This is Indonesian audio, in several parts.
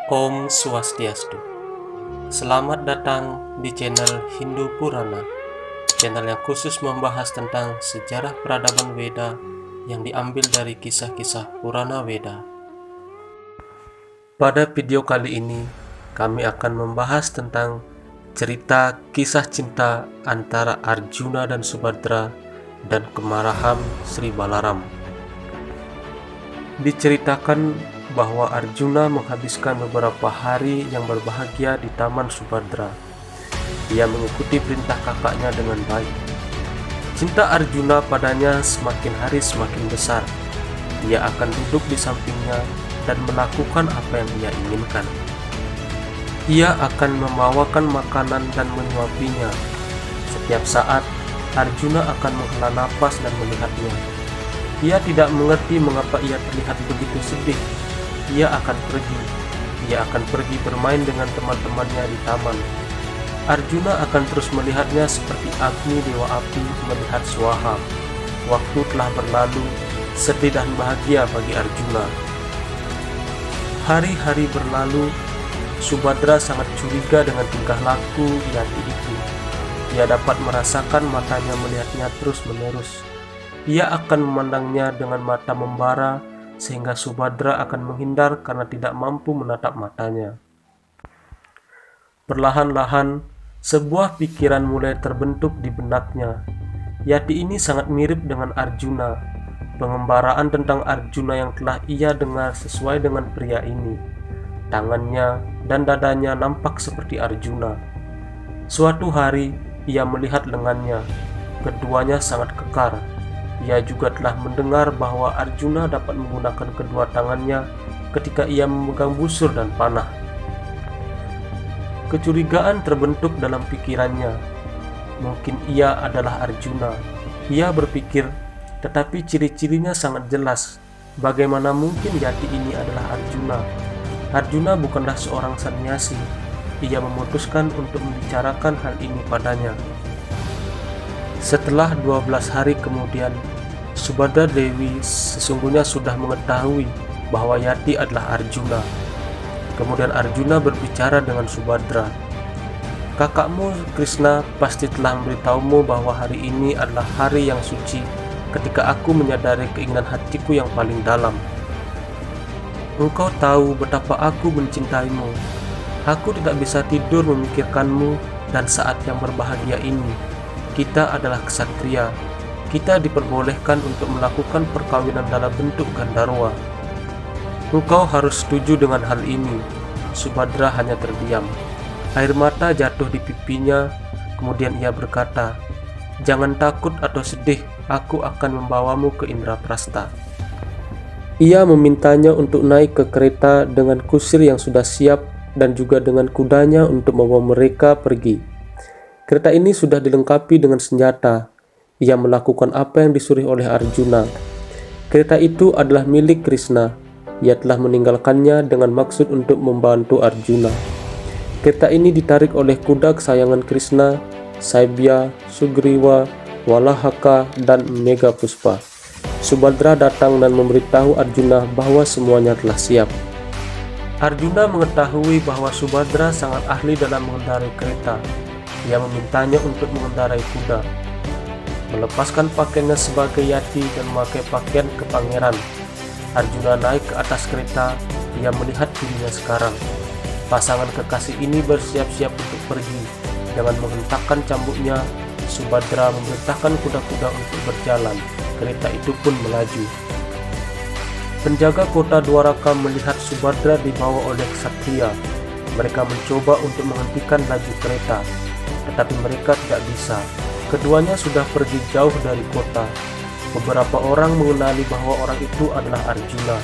Om Swastiastu. Selamat datang di channel Hindu Purana, channel yang khusus membahas tentang sejarah peradaban Weda yang diambil dari kisah-kisah Purana Weda. Pada video kali ini, kami akan membahas tentang cerita kisah cinta antara Arjuna dan Subhadra dan kemarahan Sri Balaram. Diceritakan bahwa Arjuna menghabiskan beberapa hari yang berbahagia di Taman Subhadra. Ia mengikuti perintah kakaknya dengan baik. Cinta Arjuna padanya semakin hari semakin besar. Ia akan duduk di sampingnya dan melakukan apa yang ia inginkan. Ia akan membawakan makanan dan menyuapinya. Setiap saat, Arjuna akan menghela napas dan melihatnya. Ia tidak mengerti mengapa ia terlihat begitu sedih. Ia akan pergi bermain dengan teman-temannya di taman. Arjuna akan terus melihatnya seperti Agni Dewa Api melihat Swaha. Waktu telah berlalu, sedih dan bahagia bagi Arjuna. Hari-hari berlalu, Subhadra sangat curiga dengan tingkah laku Yati itu. Ia dapat merasakan matanya melihatnya terus-menerus. Ia akan memandangnya dengan mata membara, sehingga Subhadra akan menghindar karena tidak mampu menatap matanya. Perlahan-lahan, sebuah pikiran mulai terbentuk di benaknya. Yati ini sangat mirip dengan Arjuna. Pengembaraan tentang Arjuna yang telah ia dengar sesuai dengan pria ini. Tangannya dan dadanya nampak seperti Arjuna. Suatu hari, ia melihat lengannya. Keduanya sangat kekar. Ia juga telah mendengar bahwa Arjuna dapat menggunakan kedua tangannya ketika ia memegang busur dan panah. Kecurigaan terbentuk dalam pikirannya. Mungkin ia adalah Arjuna. Ia berpikir, tetapi ciri-cirinya sangat jelas. Bagaimana mungkin Yati ini adalah Arjuna? Arjuna bukanlah seorang sannyasi. Ia memutuskan untuk membicarakan hal ini padanya. Setelah 12 hari kemudian, Subhadra Dewi sesungguhnya sudah mengetahui bahwa Yati adalah Arjuna. Kemudian Arjuna berbicara dengan Subhadra. Kakakmu Krishna pasti telah memberitahumu bahwa hari ini adalah hari yang suci ketika aku menyadari keinginan hatiku yang paling dalam. Engkau tahu betapa aku mencintaimu. Aku tidak bisa tidur memikirkanmu dan saat yang berbahagia ini. Kita adalah ksatria. Kita diperbolehkan untuk melakukan perkawinan dalam bentuk Gandharwa. Engkau harus setuju dengan hal ini. Subhadra hanya terdiam. Air mata jatuh di pipinya. Kemudian ia berkata, "Jangan takut atau sedih. Aku akan membawamu ke Indraprastha." Ia memintanya untuk naik ke kereta dengan kusir yang sudah siap dan juga dengan kudanya untuk membawa mereka pergi. Kereta ini sudah dilengkapi dengan senjata. Ia melakukan apa yang disuruh oleh Arjuna. Kereta itu adalah milik Krishna. Ia telah meninggalkannya dengan maksud untuk membantu Arjuna. Kereta ini ditarik oleh kuda kesayangan Krishna, Saibya, Sugriwa, Walahaka, dan Megapuspa. Subhadra datang dan memberitahu Arjuna bahwa semuanya telah siap. Arjuna mengetahui bahwa Subhadra sangat ahli dalam mengendarai kereta. Ia memintanya untuk mengendarai kuda, melepaskan pakaiannya sebagai Yati dan memakai pakaian kepangeran. Arjuna naik ke atas kereta. Ia melihat dirinya sekarang. Pasangan kekasih ini bersiap-siap untuk pergi. Dengan menghentakkan cambuknya, Subhadra memerintahkan kuda-kuda untuk berjalan. Kereta itu pun melaju. Penjaga kota Dwaraka melihat Subhadra dibawa oleh ksatria. Mereka mencoba untuk menghentikan laju kereta, tetapi mereka tidak bisa. Keduanya sudah pergi jauh dari kota. Beberapa orang mengenali bahwa orang itu adalah Arjuna.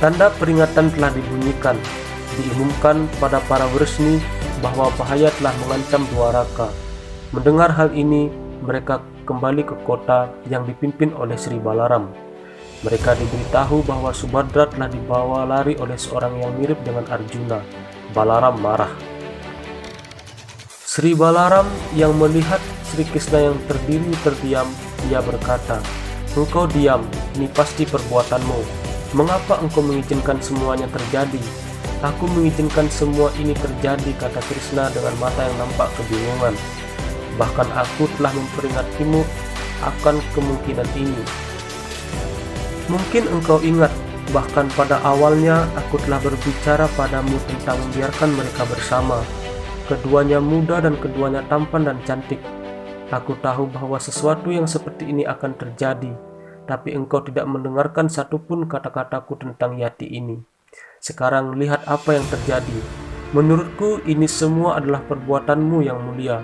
Tanda peringatan telah dibunyikan. Diumumkan pada para Wresni bahwa bahaya telah mengancam Dwaraka. Mendengar hal ini, mereka kembali ke kota yang dipimpin oleh Sri Balaram. Mereka diberitahu bahwa Subhadra telah dibawa lari oleh seorang yang mirip dengan Arjuna. Balaram marah. Sri Balaram yang melihat Sri Krishna yang terdiri terdiam, ia berkata, "Engkau diam, ini pasti perbuatanmu. Mengapa engkau mengizinkan semuanya terjadi? Aku mengizinkan semua ini terjadi, kata Krishna dengan mata yang nampak kebingungan. Bahkan aku telah memperingatimu akan kemungkinan ini. Mungkin engkau ingat, bahkan pada awalnya aku telah berbicara padamu tentang membiarkan mereka bersama. Keduanya muda dan keduanya tampan dan cantik. Aku tahu bahwa sesuatu yang seperti ini akan terjadi, tapi engkau tidak mendengarkan satupun kata-kataku tentang Yati ini. Sekarang lihat apa yang terjadi. Menurutku ini semua adalah perbuatanmu yang mulia.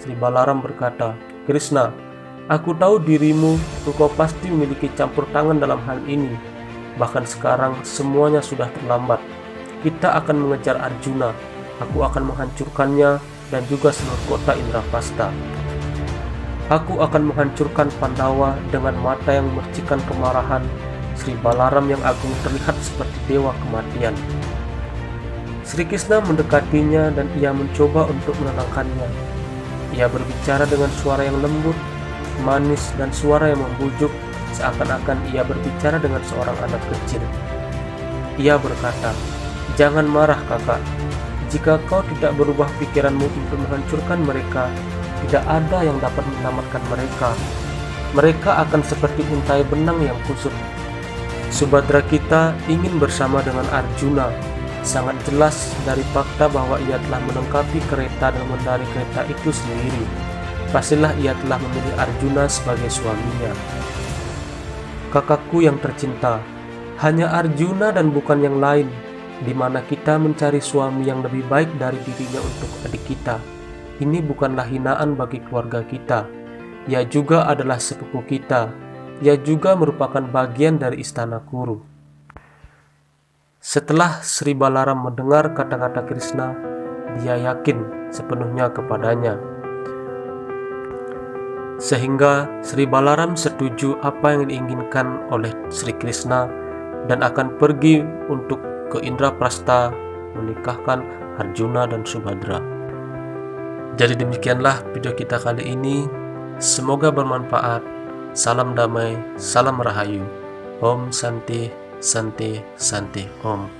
Sri Balaram berkata, Krishna, aku tahu dirimu, engkau pasti memiliki campur tangan dalam hal ini. Bahkan sekarang semuanya sudah terlambat. Kita akan mengejar Arjuna. Aku akan menghancurkannya dan juga seluruh kota Indraprastha. Aku akan menghancurkan Pandawa dengan mata yang memercikan kemarahan. Sri Balaram yang agung terlihat seperti dewa kematian. Sri Krishna mendekatinya dan ia mencoba untuk menenangkannya. Ia berbicara dengan suara yang lembut, manis, dan suara yang membujuk, seakan-akan ia berbicara dengan seorang anak kecil. Ia berkata, jangan marah kakak. Jika kau tidak berubah pikiranmu untuk menghancurkan mereka, tidak ada yang dapat menyelamatkan mereka. Mereka akan seperti untai benang yang kusut. Subadra kita ingin bersama dengan Arjuna. Sangat jelas dari fakta bahwa ia telah melengkapi kereta dan mengendarai kereta itu sendiri. Pastilah ia telah memilih Arjuna sebagai suaminya. Kakakku yang tercinta, hanya Arjuna dan bukan yang lain, di mana kita mencari suami yang lebih baik dari dirinya untuk adik kita. Ini bukanlah hinaan bagi keluarga kita. Ia juga adalah sepupu kita. Ia juga merupakan bagian dari istana Kuru. Setelah Sri Balaram mendengar kata-kata Krishna, dia yakin sepenuhnya kepadanya. Sehingga Sri Balaram setuju apa yang diinginkan oleh Sri Krishna dan akan pergi untuk ke Indraprastha menikahkan Arjuna dan Subhadra. Jadi demikianlah video kita kali ini. Semoga bermanfaat. Salam damai, salam rahayu. Om Santi, Santi, Santi, Om.